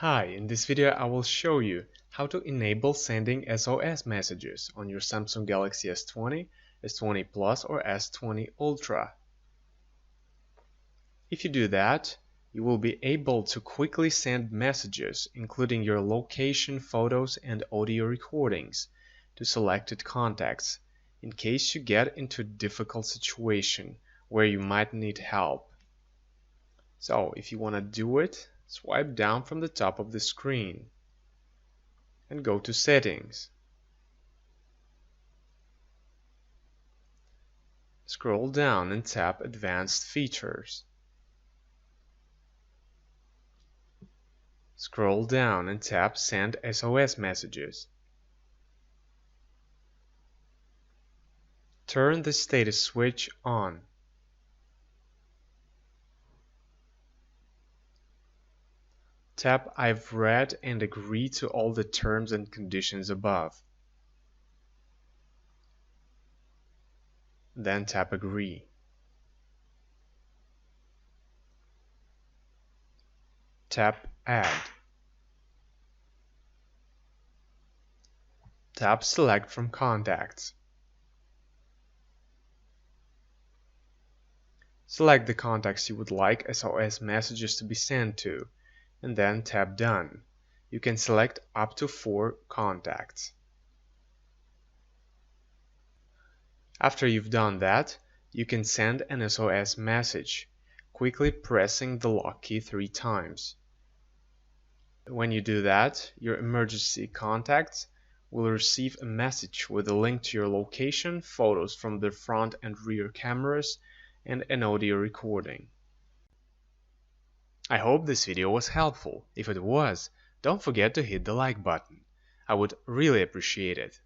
Hi, in this video I will show you how to enable sending SOS messages on your Samsung Galaxy S20, S20 Plus or S20 Ultra. If you do that, you will be able to quickly send messages including your location, photos and audio recordings to selected contacts in case you get into a difficult situation where you might need help. So if you want to do it, swipe down from the top of the screen and go to Settings. Scroll down and tap Advanced Features. Scroll down and tap Send SOS Messages. Turn the status switch on. Tap I've read and agree to all the terms and conditions above. Then tap Agree. Tap Add. Tap Select from Contacts. Select the contacts you would like SOS messages to be sent to, and then tap Done. You can select up to 4 contacts. After you've done that, you can send an SOS message, quickly pressing the lock key 3 times. When you do that, your emergency contacts will receive a message with a link to your location, photos from the front and rear cameras, and an audio recording. I hope this video was helpful. If it was, don't forget to hit the like button. I would really appreciate it.